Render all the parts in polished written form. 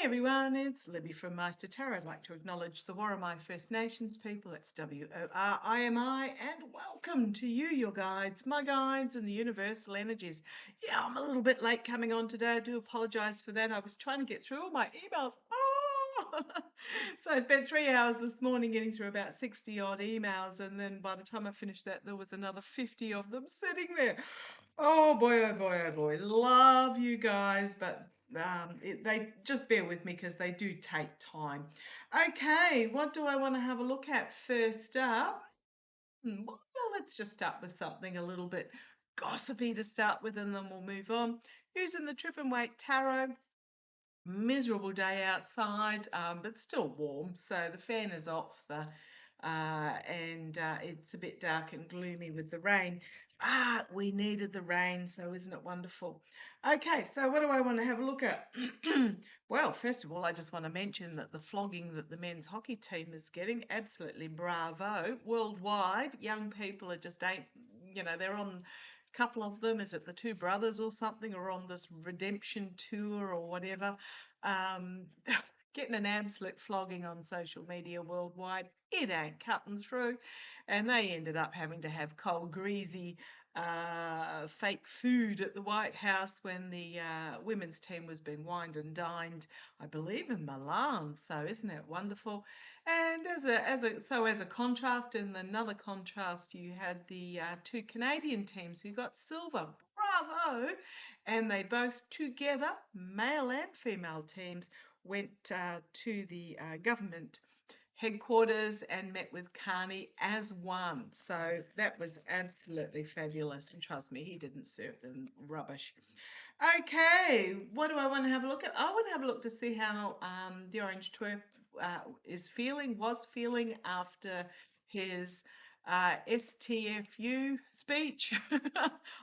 Everyone, it's Libby from Maighstirtarot. Tarot. I'd like to acknowledge the Worimi First Nations people, that's WORIMI, and welcome to you, your guides, my guides, and the universal energies. Yeah, I'm a little bit late coming on today. I do apologise for that. I was trying to get through all my emails. So I spent 3 hours this morning getting through about 60 odd emails, and then by the time I finished that, there was another 50 of them sitting there. Oh boy, oh boy, oh boy. Love you guys, but they just bear with me because they do take time. Okay, what do I want to have a look at first up? Well, let's just start with something a little bit gossipy to start with, and then we'll move on. Using the Trip and Wait Tarot. Miserable day outside, but still warm. So the fan is off, and it's a bit dark and gloomy with the rain. But we needed the rain, so isn't it wonderful? Okay, so what do I want to have a look at? Well, first of all, I just want to mention that the flogging that the men's hockey team is getting, absolutely bravo. Worldwide, young people are just they're on, a couple of them, is it the two brothers or something, are on this redemption tour or whatever, um, getting an absolute flogging on social media worldwide. It ain't cutting through. And they ended up having to have cold, greasy, fake food at the White House when the women's team was being wined and dined, I believe, in Milan. So isn't that wonderful? And as a contrast, in another contrast, you had the two Canadian teams who got silver. Bravo! And they both together, male and female teams, went to the government headquarters and met with Carney as one. So that was absolutely fabulous. And trust me, he didn't serve them rubbish. Okay, what do I want to have a look at? I want to have a look to see how the Orange Twerp was feeling after his STFU speech.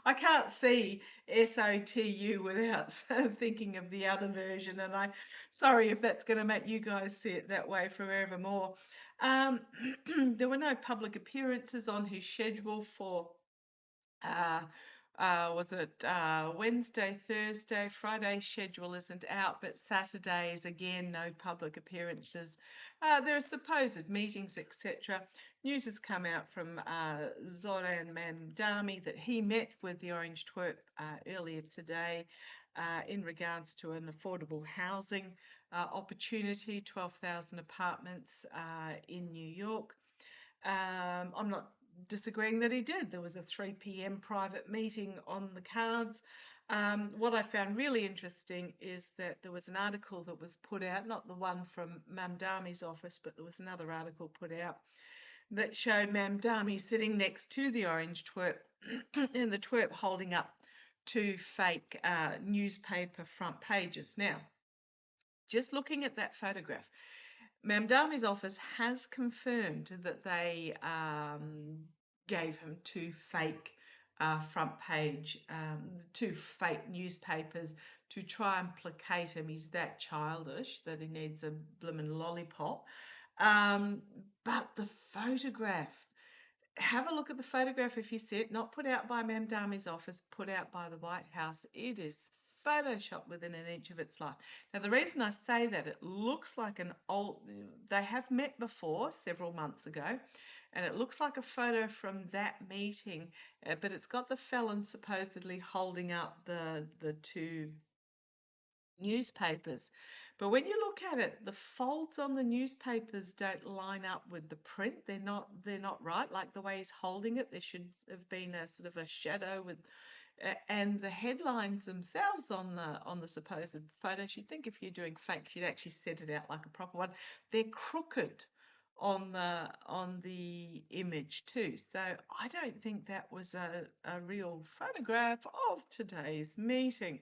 I can't see SOTU without thinking of the other version, and sorry if that's going to make you guys see it that way forevermore. There were no public appearances on his schedule for uh, was it Wednesday, Thursday, Friday schedule isn't out, but Saturdays again, no public appearances. There are supposed meetings, etc. News has come out from Zoran Mamdani that he met with the Orange Twerp earlier today in regards to an affordable housing opportunity, 12,000 apartments in New York. I'm not disagreeing that he did. There was a 3 p.m. private meeting on the cards. What I found really interesting is that there was an article that was put out, not the one from Mamdani's office, but there was another article put out that showed Mamdani sitting next to the Orange Twerp and the Twerp holding up two fake newspaper front pages. Now, just looking at that photograph, Mamdani's office has confirmed that they gave him two fake front page, two fake newspapers to try and placate him. He's that childish that he needs a bloomin' lollipop. But the photograph, have a look at the photograph if you see it, not put out by Mamdani's office, put out by the White House. It is photoshopped within an inch of its life. Now, the reason I say that, it looks like they have met before several months ago, and it looks like a photo from that meeting, but it's got the felon supposedly holding up the two newspapers. But when you look at it, the folds on the newspapers don't line up with the print. They're not right. Like the way he's holding it, there should have been a sort of a shadow with, and the headlines themselves on the supposed photos. You'd think if you're doing fakes, you'd actually set it out like a proper one. They're crooked on the image too. So I don't think that was a real photograph of today's meeting.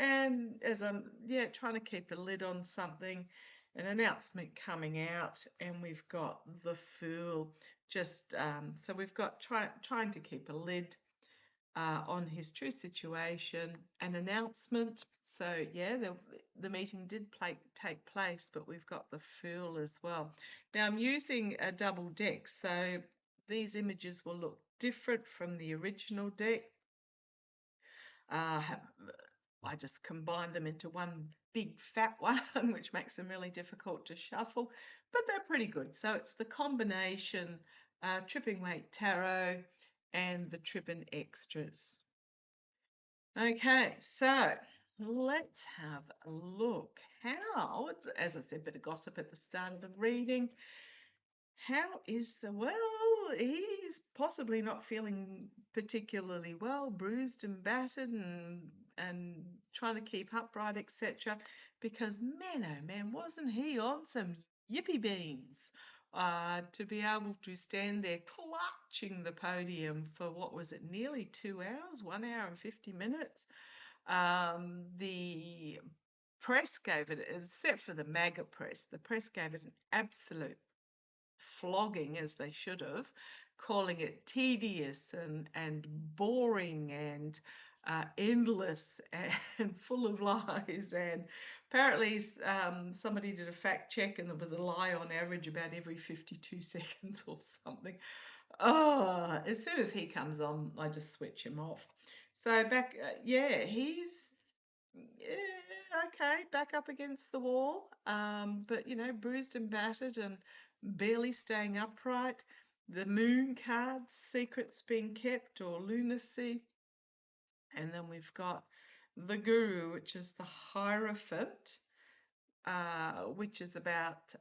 And as I'm trying to keep a lid on something, an announcement coming out, and we've got the Fool. Just so we've got trying to keep a lid on his true situation, an announcement. So yeah, the meeting did take place, but we've got the Fool as well. Now I'm using a double deck, so these images will look different from the original deck. I just combine them into one big fat one, which makes them really difficult to shuffle, but they're pretty good. So it's the combination Tripping Weight Tarot and the Trippin Extras. Okay, so let's have a look. How, as I said, bit of gossip at the start of the reading. How is well, he's possibly not feeling particularly well, bruised and battered and trying to keep upright, etc. Because man, oh man, wasn't he on some yippee beans to be able to stand there clutching the podium for what was it, nearly 2 hours, 1 hour and 50 minutes. The press gave it, except for the MAGA press, the press gave it an absolute flogging, as they should have, calling it tedious and boring and endless and full of lies. And apparently somebody did a fact check and there was a lie on average about every 52 seconds or something. Oh, as soon as he comes on, I just switch him off. So back, yeah, he's okay, back up against the wall, but bruised and battered and barely staying upright. The moon cards, secrets being kept or lunacy. And then we've got the guru, which is the Hierophant, which is about,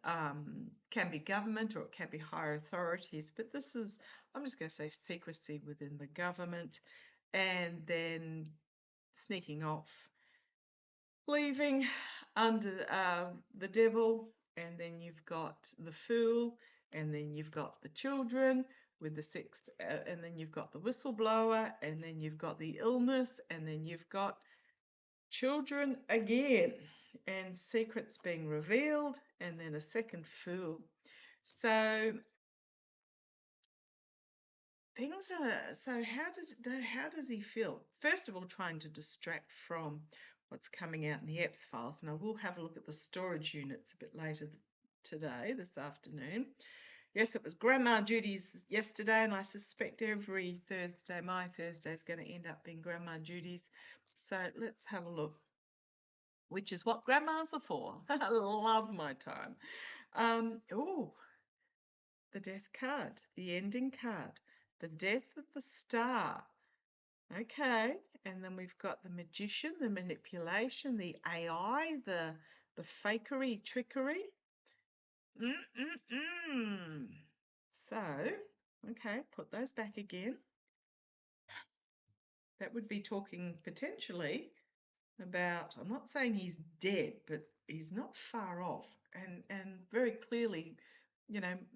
can be government or it can be higher authorities. But this is, I'm just going to say secrecy within the government. And then sneaking off, leaving under the devil, and then you've got the fool, and then you've got the children with the six, and then you've got the whistleblower, and then you've got the illness, and then you've got children again, and secrets being revealed, and then a second fool. So things are, so how does he feel? First of all, trying to distract from what's coming out in the EPS files, and I will have a look at the storage units a bit later today, this afternoon. Yes, it was Grandma Judy's yesterday, and I suspect every Thursday, my Thursday, is going to end up being Grandma Judy's. So let's have a look, which is what grandmas are for. I love my time. Oh, the death card, the ending card, the death of the star. Okay, and then we've got the magician, the manipulation, the AI, the fakery, trickery. So, okay, put those back again. That would be talking potentially about, I'm not saying he's dead, but he's not far off, and very clearly,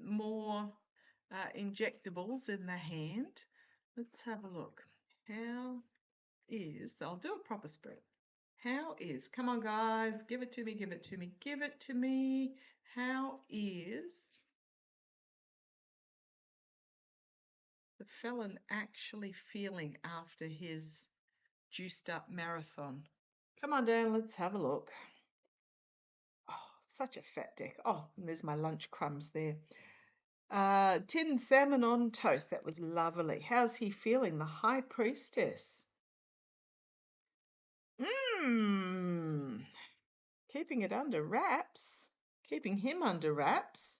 more injectables in the hand. Let's have a look. How is, I'll do a proper spread. How is, come on guys, give it to me, give it to me, give it to me. How is the felon actually feeling after his juiced up marathon? Come on down, let's have a look. Oh, such a fat deck. Oh, and there's my lunch crumbs there. Tinned salmon on toast. That was lovely. How's he feeling? The High Priestess. Keeping it under wraps. Keeping him under wraps.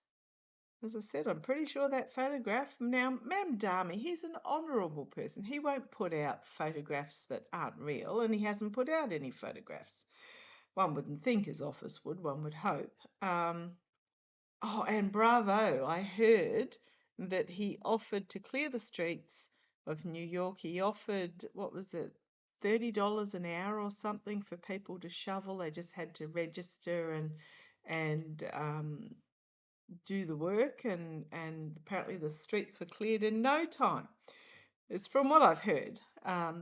As I said, I'm pretty sure that photograph. Now, Mam Dami, he's an honourable person. He won't put out photographs that aren't real, and he hasn't put out any photographs. One wouldn't think his office would, one would hope. Oh, and bravo, I heard that he offered to clear the streets of New York. He offered, what was it, $30 an hour or something for people to shovel. They just had to register and do the work, and apparently the streets were cleared in no time. It's from what I've heard.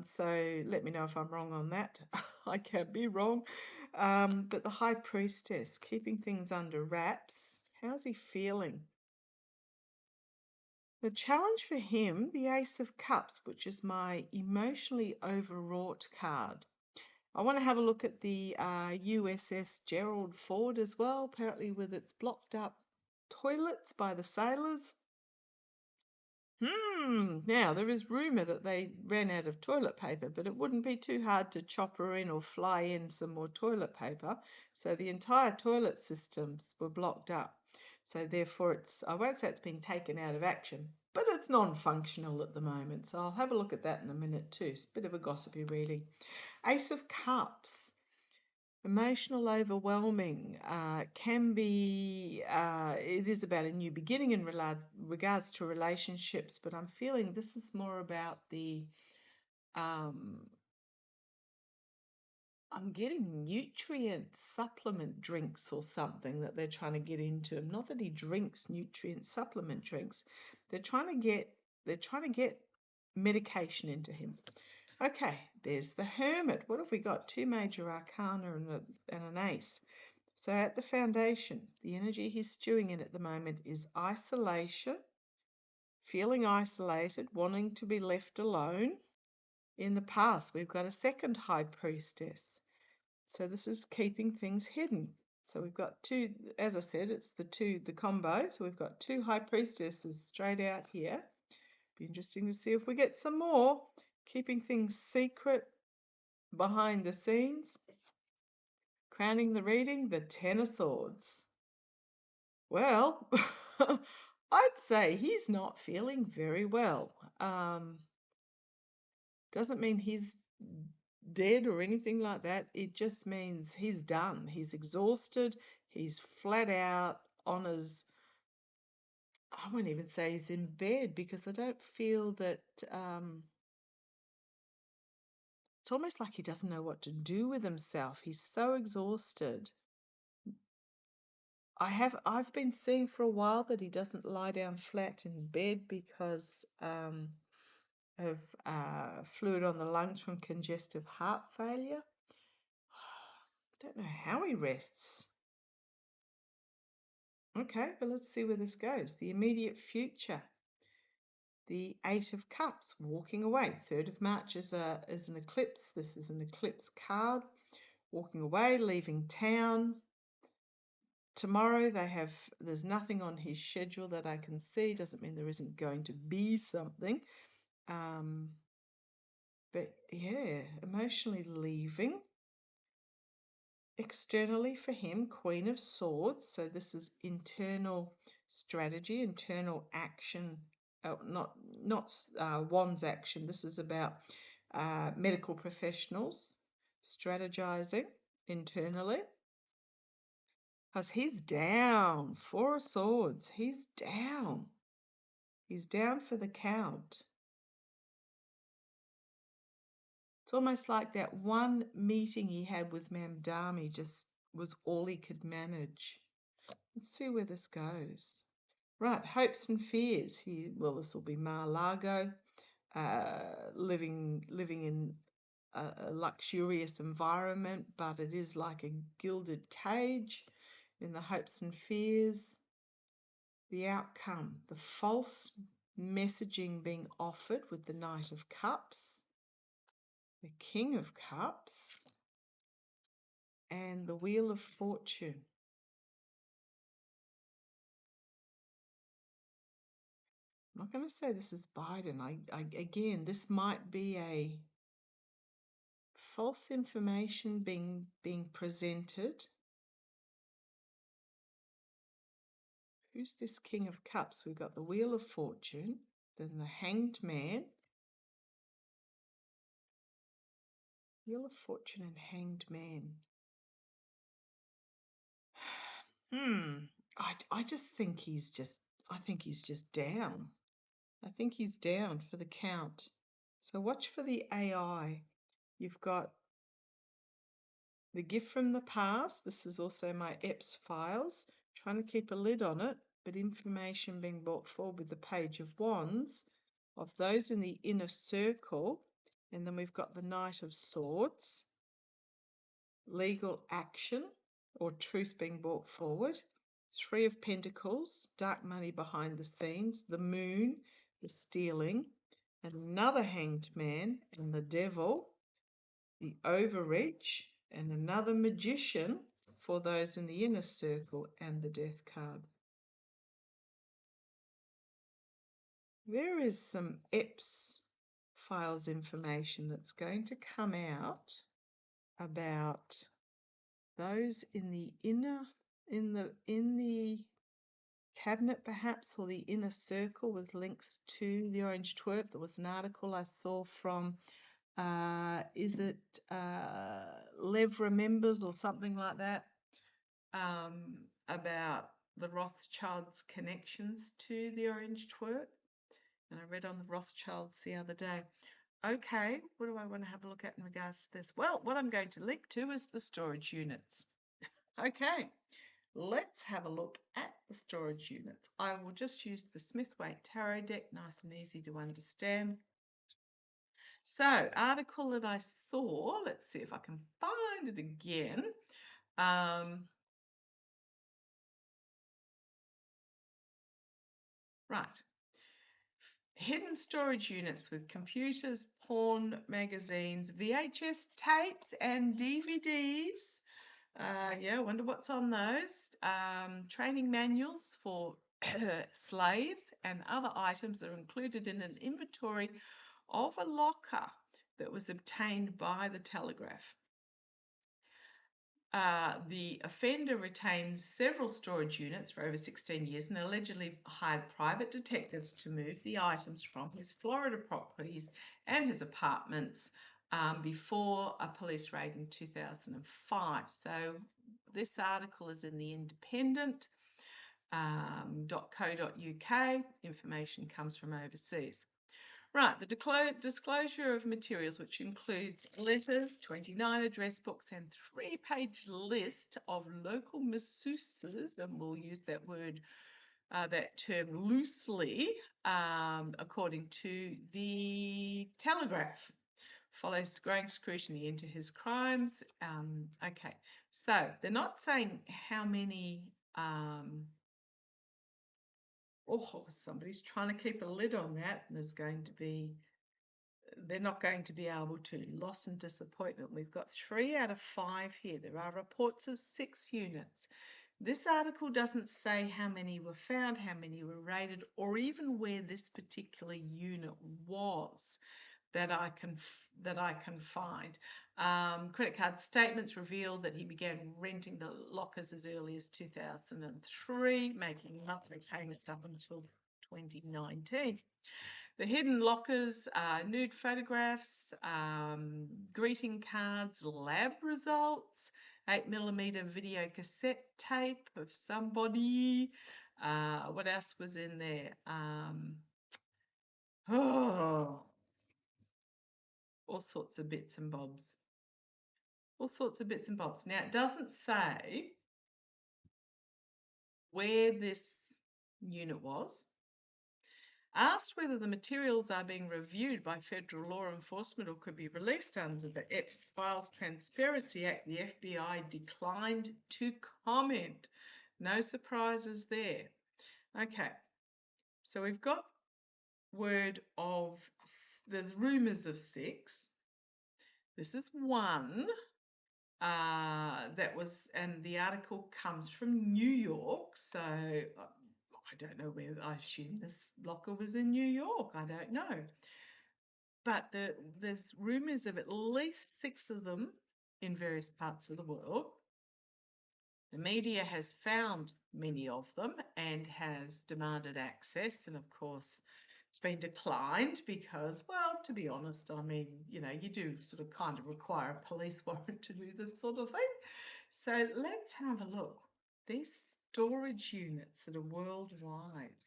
So let me know if I'm wrong on that. I can be wrong. But the High Priestess, keeping things under wraps. How's he feeling? The challenge for him, the Ace of Cups, which is my emotionally overwrought card. I want to have a look at the USS Gerald Ford as well, apparently with its blocked up toilets by the sailors. Now, there is rumour that they ran out of toilet paper, but it wouldn't be too hard to chopper in or fly in some more toilet paper. So the entire toilet systems were blocked up. So therefore, I won't say it's been taken out of action, but it's non-functional at the moment. So I'll have a look at that in a minute too. It's a bit of a gossipy reading. Ace of Cups. Emotional overwhelming can be, it is about a new beginning in regards to relationships, but I'm feeling this is more about I'm getting nutrient supplement drinks or something that they're trying to get into him. Not that he drinks nutrient supplement drinks. They're trying to get medication into him. Okay, there's the Hermit. What have we got? 2 major arcana and an ace. So at the foundation, the energy he's stewing in at the moment is isolation, feeling isolated, wanting to be left alone. In the past, we've got a second high priestess. So this is keeping things hidden. So we've got 2, as I said, it's the combo. So we've got 2 high priestesses straight out here. Be interesting to see if we get some more. Keeping things secret behind the scenes. Crowning the reading, the 10 of Swords. Well, I'd say he's not feeling very well. Doesn't mean he's dead or anything like that. It just means he's done. He's exhausted. He's flat out on his, I won't even say he's in bed because I don't feel that, it's almost like he doesn't know what to do with himself. He's so exhausted. I've been seeing for a while that he doesn't lie down flat in bed because of fluid on the lungs from congestive heart failure. I don't know how he rests. Okay, but let's see where this goes. The immediate future. The 8 of Cups, walking away. 3rd of March is an eclipse. This is an eclipse card. Walking away, leaving town. Tomorrow there's nothing on his schedule that I can see. Doesn't mean there isn't going to be something. But yeah, emotionally leaving. Externally for him, Queen of Swords. So this is internal strategy, internal action, not Wands action. This is about medical professionals strategizing internally. Because he's down. 4 of Swords. He's down. He's down for the count. It's almost like that one meeting he had with Mamdani just was all he could manage. Let's see where this goes. Right, hopes and fears. This will be Mar-a-Lago, living in a luxurious environment, but it is like a gilded cage. In the hopes and fears, the outcome, the false messaging being offered with the Knight of Cups, the King of Cups, and the Wheel of Fortune. I'm not going to say this is Biden. Again, this might be a false information being presented. Who's this King of Cups? We've got the Wheel of Fortune, then the Hanged Man. Wheel of Fortune and Hanged Man. I just think he's just down. I think he's down for the count. So watch for the AI. You've got the gift from the past. This is also my EPS files. Trying to keep a lid on it, but information being brought forward with the Page of Wands of those in the inner circle. And then we've got the Knight of Swords. Legal action or truth being brought forward. 3 of Pentacles, dark money behind the scenes, the Moon, the stealing, another Hanged Man and the Devil, the overreach, and another Magician for those in the inner circle and the Death card. there is some EPS files information that's going to come out about those in the cabinet perhaps, or the inner circle, with links to the orange twerp. There was an article I saw from Lev Remembers or something like that, about the Rothschilds' connections to the orange twerp. And I read on the Rothschilds the other day. Okay, what do I want to have a look at in regards to this? Well, what I'm going to leap to is the storage units. Okay, let's have a look at the storage units. I will just use the Smith-Waite Tarot deck, nice and easy to understand. So, article that I saw, let's see if I can find it again. Right. Hidden storage units with computers, porn, magazines, VHS tapes, and DVDs. Yeah, I wonder what's on those. Training manuals for slaves and other items are included in an inventory of a locker that was obtained by the Telegraph. The offender retains several storage units for over 16 years and allegedly hired private detectives to move the items from his Florida properties and his apartments before a police raid in 2005. So this article is in the independent.co.uk. Information comes from overseas. Right, the disclosure of materials, which includes letters, 29 address books, and 3-page list of local masseuses, and we'll use that word, that term loosely, according to the Telegraph. Follows growing scrutiny into his crimes. Okay, so they're not saying how many. Somebody's trying to keep a lid on that, and they're not going to be able to. Loss and disappointment. We've got 3 out of 5 here. There are reports of 6 units. This article doesn't say how many were found, how many were raided, or even where this particular unit was that I can find. Credit card statements reveal that he began renting the lockers as early as 2003, making monthly payments up until 2019. The hidden lockers are nude photographs, greeting cards, lab results, 8mm video cassette tape of somebody. What else was in there? All sorts of bits and bobs. All sorts of bits and bobs. Now, it doesn't say where this unit was. Asked whether the materials are being reviewed by federal law enforcement or could be released under the EPS Files Transparency Act, the FBI declined to comment. No surprises there. Okay, so we've got word of, there's rumours of 6. This is 1. And the article comes from New York, so I don't know where. I assume this locker was in New York. I don't know, but there's rumours of at least 6 of them in various parts of the world. The media has found many of them and has demanded access, and of course it's been declined because, well, to be honest, I mean, you know, you do sort of kind of require a police warrant to do this sort of thing. So let's have a look. These storage units that are worldwide,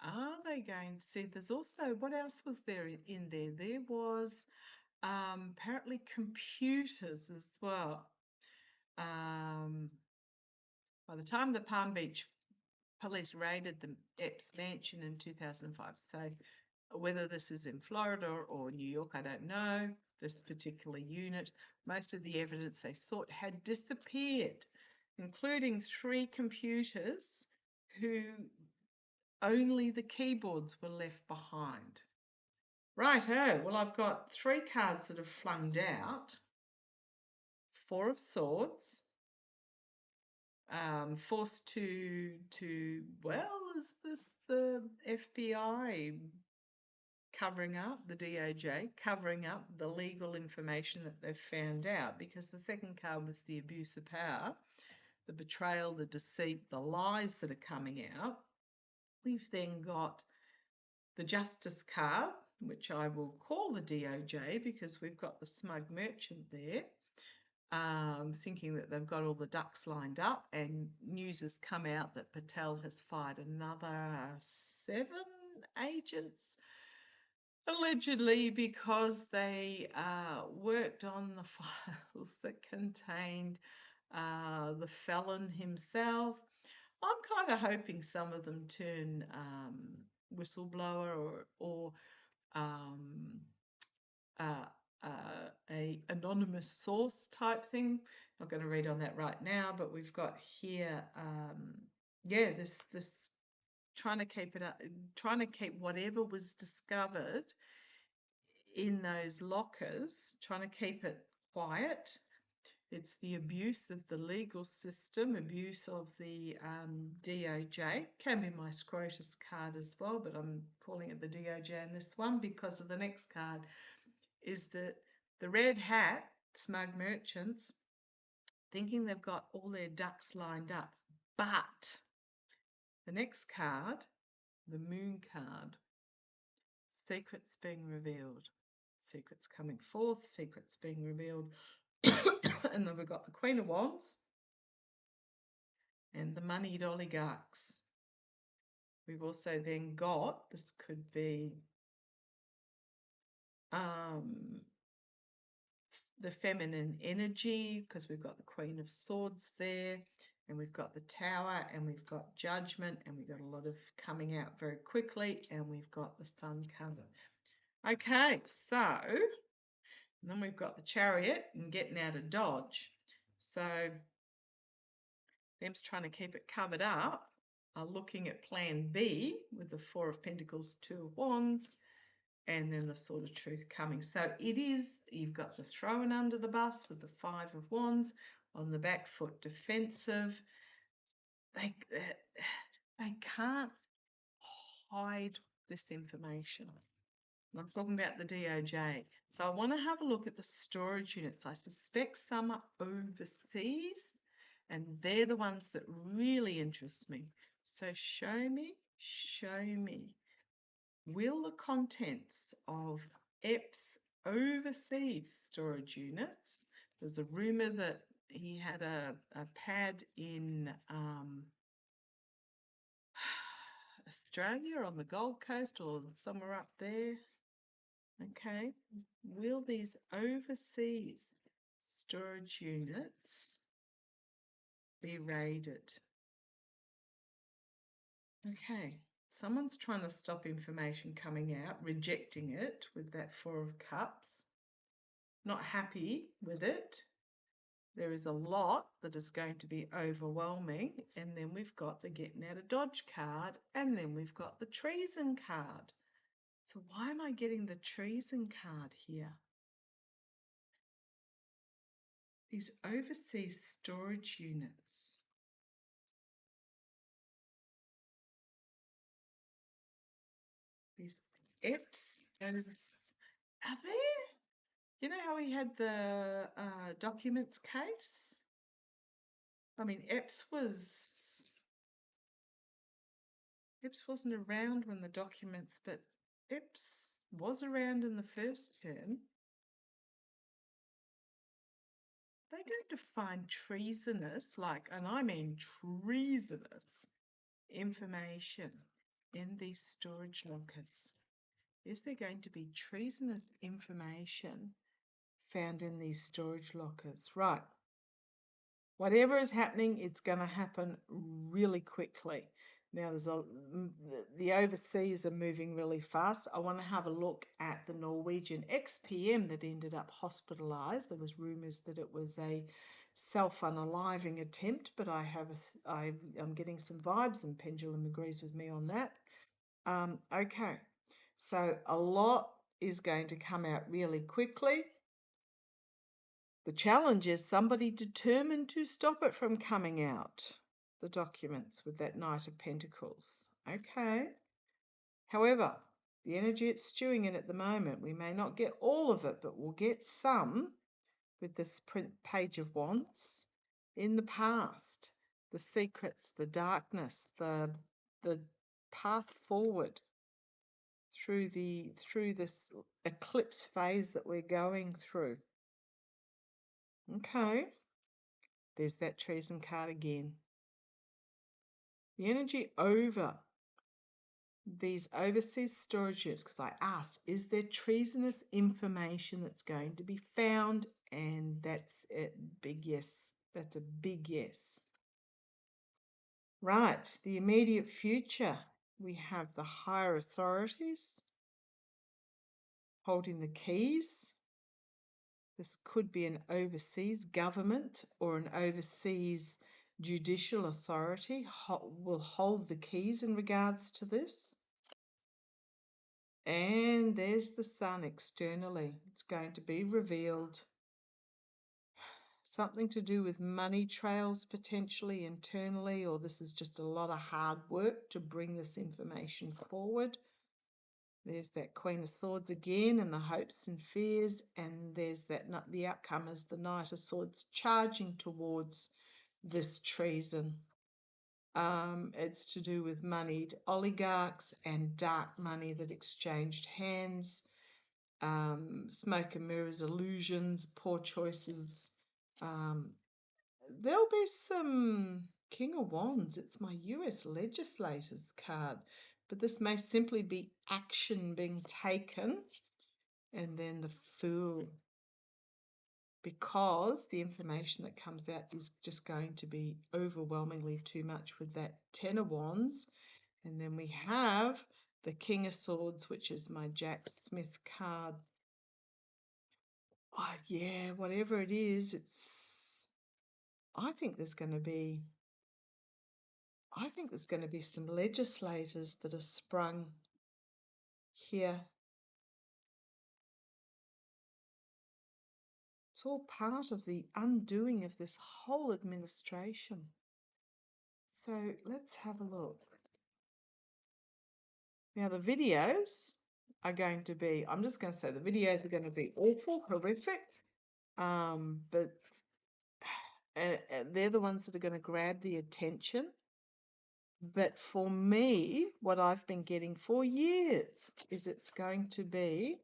are they going to see? There's also, what else was there in there? There was apparently computers as well. By the time the Palm Beach police raided the Epps mansion in 2005, so whether this is in Florida or New York, I don't know, this particular unit, most of the evidence they sought had disappeared, including 3 computers who only the keyboards were left behind. Righto, well, I've got 3 cards that have flunged out. 4 of Swords, forced to well, is this the FBI covering up, the DOJ covering up the legal information that they've found out? Because the second card was the abuse of power, the betrayal, the deceit, the lies that are coming out. We've then got the Justice card, which I will call the DOJ because we've got the smug merchant there, thinking that they've got all the ducks lined up, and news has come out that Patel has fired another 7 agents, allegedly because they worked on the files that contained the felon himself. I'm kind of hoping some of them turn whistleblower or a anonymous source type thing. Not going to read on that right now, but we've got here, this trying to keep it up, trying to keep whatever was discovered in those lockers, trying to keep it quiet. It's the abuse of the legal system, abuse of the DOJ. Can be my Scrotus card as well, but I'm calling it the DOJ in this one because of the next card is that the red hat smug merchants thinking they've got all their ducks lined up. But the next card, the moon card, secrets being revealed. Secrets coming forth, secrets being revealed. And then we've got the Queen of Wands and the moneyed oligarchs. We've also then got, this could be the feminine energy, because we've got the Queen of Swords there, and we've got the Tower, and we've got Judgment, and we've got a lot of coming out very quickly, and we've got the Sun card. Okay, so and then we've got the Chariot and getting out of Dodge. So them's trying to keep it covered up are looking at plan B with the 4 of Pentacles, 2 of Wands, and then the Sword of Truth coming. So it is, you've got the throwing under the bus with the 5 of Wands, on the back foot defensive. They can't hide this information. I'm talking about the DOJ. So I want to have a look at the storage units. I suspect some are overseas, and they're the ones that really interest me. So show me, will the contents of EP's overseas storage units, there's a rumour that he had a pad in Australia, on the Gold Coast or somewhere up there. Okay, will these overseas storage units be raided? Okay, someone's trying to stop information coming out, rejecting it with that 4 of Cups. Not happy with it. There is a lot that is going to be overwhelming. And then we've got the getting out of Dodge card. And then we've got the treason card. So why am I getting the treason card here? These overseas storage units. These EPs, and are there? You know how we had the documents case? I mean, EPs wasn't around when the documents, but EPs was around in the first term. They're going to find treasonous, and I mean treasonous information in these storage lockers. Is there going to be treasonous information found in these storage lockers? Right. Whatever is happening, it's going to happen really quickly. Now, the overseas are moving really fast. I want to have a look at the Norwegian ex-PM that ended up hospitalised. There was rumours that it was a self-unaliving attempt, but I'm getting some vibes, and Pendulum agrees with me on that. Okay, so a lot is going to come out really quickly. The challenge is somebody determined to stop it from coming out, the documents with that Knight of Pentacles. Okay. However, the energy it's stewing in at the moment, we may not get all of it, but we'll get some with this Page of Wands in the past, the secrets, the darkness, the path forward through this eclipse phase that we're going through. Okay, there's that treason card again. The energy over these overseas storage units, because I asked, is there treasonous information that's going to be found? And that's a big yes. That's a big yes. Right, the immediate future. We have the higher authorities holding the keys. This could be an overseas government or an overseas judicial authority will hold the keys in regards to this. And there's the sun externally. It's going to be revealed. Something to do with money trails potentially internally, or this is just a lot of hard work to bring this information forward. There's that Queen of Swords again and the hopes and fears, and there's that the outcome is the Knight of Swords charging towards this treason. It's to do with moneyed oligarchs and dark money that exchanged hands, smoke and mirrors, illusions, poor choices. There'll be some King of Wands. It's my US legislators card. But this may simply be action being taken, and then the Fool, because the information that comes out is just going to be overwhelmingly too much with that Ten of Wands. And then we have the King of Swords, which is my Jack Smith card. Oh, yeah, whatever it is, I think there's going to be some legislators that are sprung here. It's all part of the undoing of this whole administration. So let's have a look. Now the videos are going to be, I'm just going to say the videos are going to be awful, horrific, but they're the ones that are going to grab the attention. But for me, what I've been getting for years is it's going to be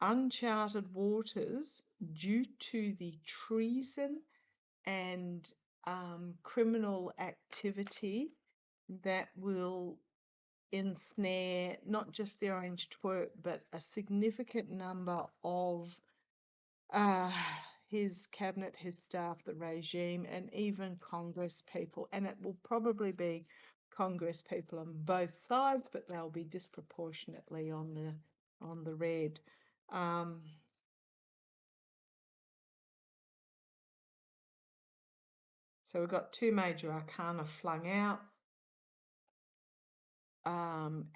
uncharted waters due to the treason and criminal activity that will ensnare not just the orange twerp, but a significant number of his cabinet, his staff, the regime, and even Congress people. And it will probably be Congress people on both sides, but they'll be disproportionately on the red. So we've got two major arcana flung out.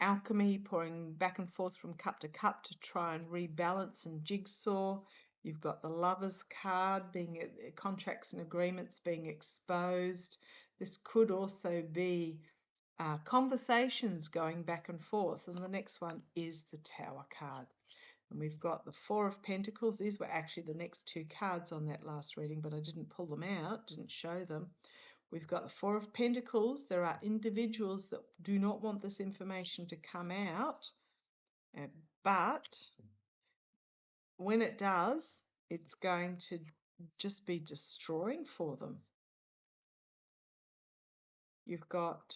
Alchemy, pouring back and forth from cup to cup to try and rebalance and jigsaw. You've got the Lovers card, being contracts and agreements being exposed. This could also be conversations going back and forth. And the next one is the Tower card. And we've got the Four of Pentacles. These were actually the next two cards on that last reading, but I didn't pull them out, didn't show them. We've got the Four of Pentacles. There are individuals that do not want this information to come out, but when it does, it's going to just be destroying for them. You've got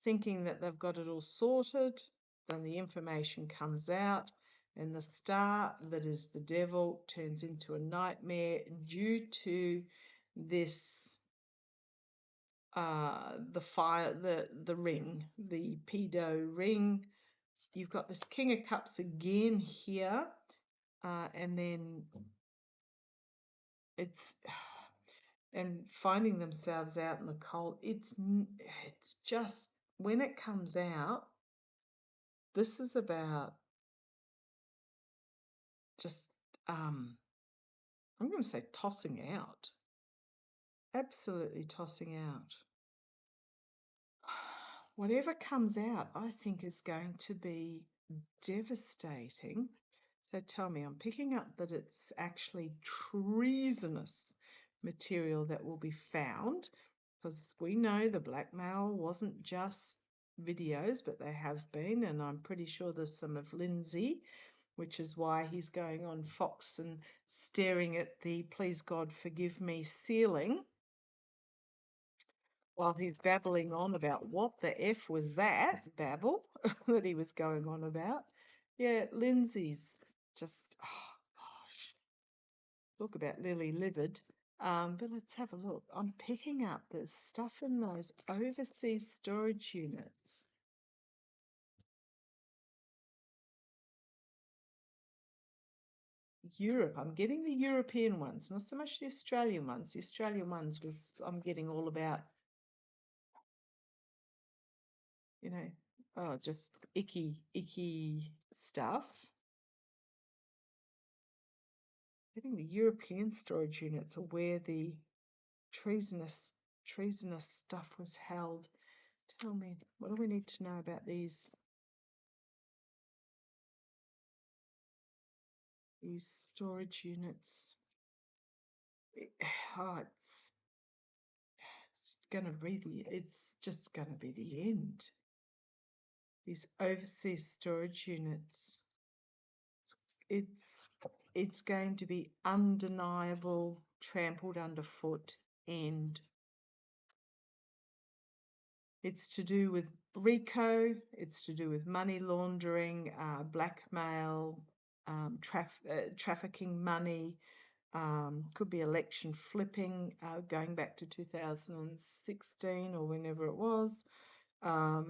thinking that they've got it all sorted, then the information comes out, and the Star, that is the devil, turns into a nightmare due to this the fire, the ring, the pedo ring. You've got this King of Cups again here, and then it's and finding themselves out in the cold. It's just, when it comes out, this is about just I'm going to say tossing out. Absolutely tossing out. Whatever comes out, I think, is going to be devastating. So tell me, I'm picking up that it's actually treasonous material that will be found, because we know the blackmail wasn't just videos, but they have been, and I'm pretty sure there's some of Lindsay, which is why he's going on Fox and staring at the "Please God forgive me" ceiling while he's babbling on about what the F was that babble that he was going on about. Yeah, Lindsay's just, oh gosh, talk about lily livered. But let's have a look. I'm picking up there's stuff in those overseas storage units. Europe, I'm getting the European ones, not so much the Australian ones. The Australian ones was, I'm getting all about, you know, oh, just icky stuff. Getting the European storage units are where the treasonous stuff was held. Tell me, what do we need to know about these storage units? Oh, it's just gonna be the end. These overseas storage units. It's going to be undeniable, trampled underfoot, and it's to do with RICO, it's to do with money laundering, blackmail, trafficking money, could be election flipping, going back to 2016 or whenever it was. But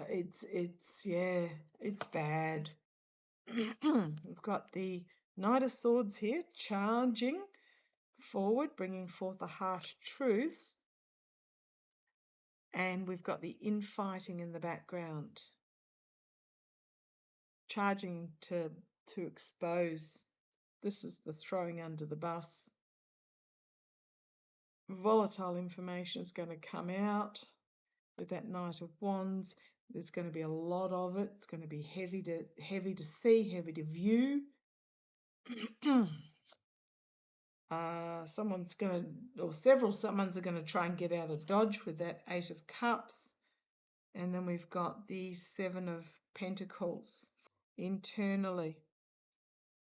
it's bad. We've got the Knight of Swords here, charging forward, bringing forth a harsh truth. And we've got the infighting in the background, charging to expose. This is the throwing under the bus. Volatile information is going to come out with that Knight of Wands. There's going to be a lot of it. It's going to be heavy to see, heavy to view. Someone's are going to try and get out of Dodge with that Eight of Cups. And then we've got the Seven of Pentacles internally,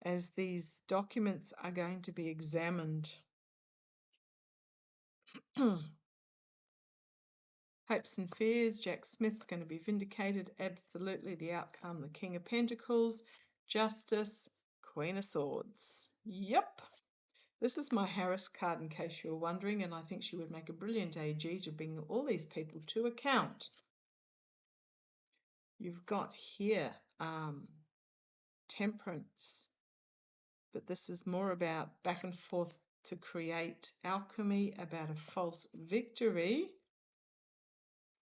as these documents are going to be examined. Hopes and fears, Jack Smith's going to be vindicated. Absolutely, the outcome, the King of Pentacles, Justice, Queen of Swords. Yep. This is my Harris card, in case you're wondering, and I think she would make a brilliant AG to bring all these people to account. You've got here Temperance, but this is more about back and forth to create alchemy, about a false victory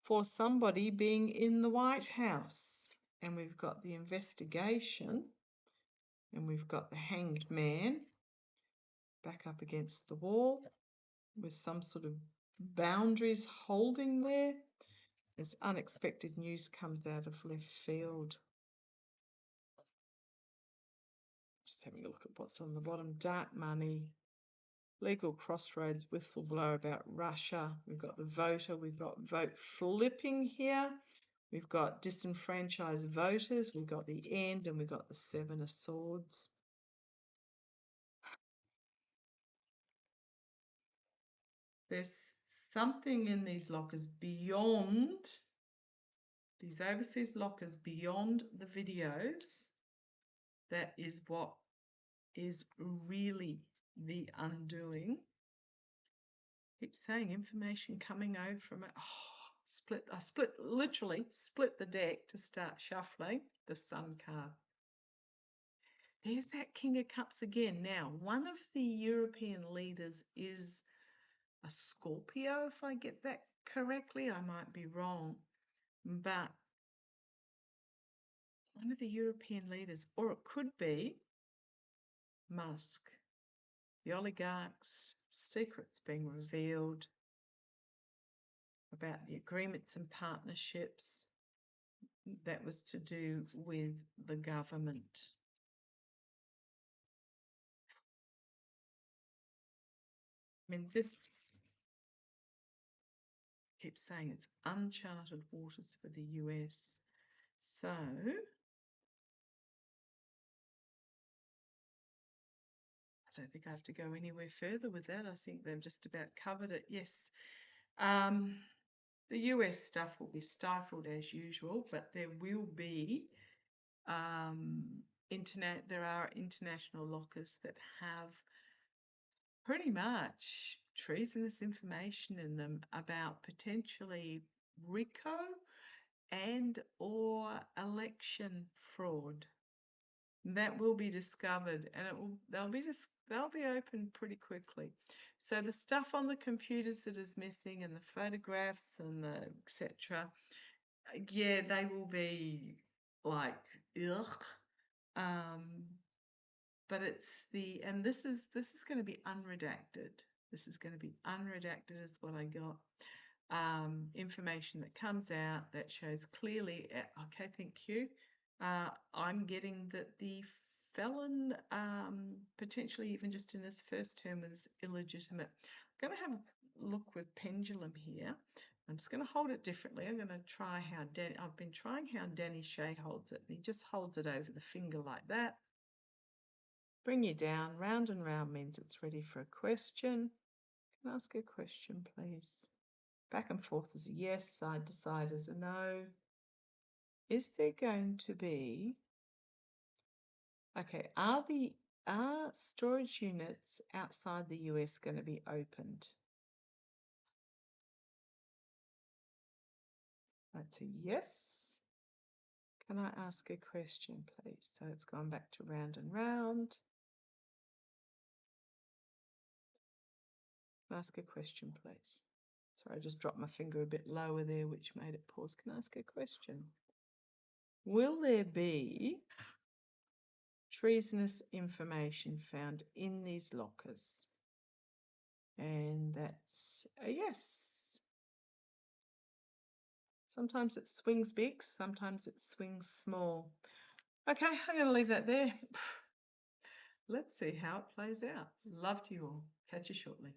for somebody being in the White House. And we've got the investigation, and we've got the Hanged Man back up against the wall with some sort of boundaries holding there as unexpected news comes out of left field. Just having a look at what's on the bottom. Dark money, legal crossroads, whistleblower about Russia. We've got the voter. We've got vote flipping here. We've got disenfranchised voters. We've got the end, and we've got the Seven of Swords. There's something in these lockers beyond, these overseas lockers beyond the videos. That is what is really the undoing. Keep saying information coming over from it. Oh, I literally split the deck to start shuffling the Sun card. There's that King of Cups again. Now, one of the European leaders is a Scorpio, if I get that correctly. I might be wrong. But one of the European leaders, or it could be Musk. the oligarchs, secrets being revealed about the agreements and partnerships that was to do with the government. I mean, this keeps saying it's uncharted waters for the US. So I don't think I have to go anywhere further with that. I think they've just about covered it. Yes. The US stuff will be stifled as usual, but there will be there are international lockers that have pretty much treasonous information in them about potentially RICO and or election fraud. That will be discovered, and they'll be opened pretty quickly. So the stuff on the computers that is missing, and the photographs and the etc. Yeah, they will be like ugh. But this is going to be unredacted. This is going to be unredacted is what I got. Information that comes out that shows clearly. Okay, thank you. I'm getting that the felon, potentially even just in his first term, is illegitimate. I'm going to have a look with pendulum here. I'm just going to hold it differently. I'm going to try how I've been trying how Danny Shea holds it. He just holds it over the finger like that. Bring you down. Round and round means it's ready for a question. Can I ask a question, please? Back and forth is a yes, side to side is a no. Is there going to be... Okay, are storage units outside the US going to be opened? That's a yes. Can I ask a question, please? So it's gone back to round and round. Can I ask a question, please? Sorry, I just dropped my finger a bit lower there, which made it pause. Can I ask a question? Will there be treasonous information found in these lockers? And that's a yes. Sometimes it swings big, sometimes it swings small. Okay, I'm going to leave that there. Let's see how it plays out. Love to you all. Catch you shortly.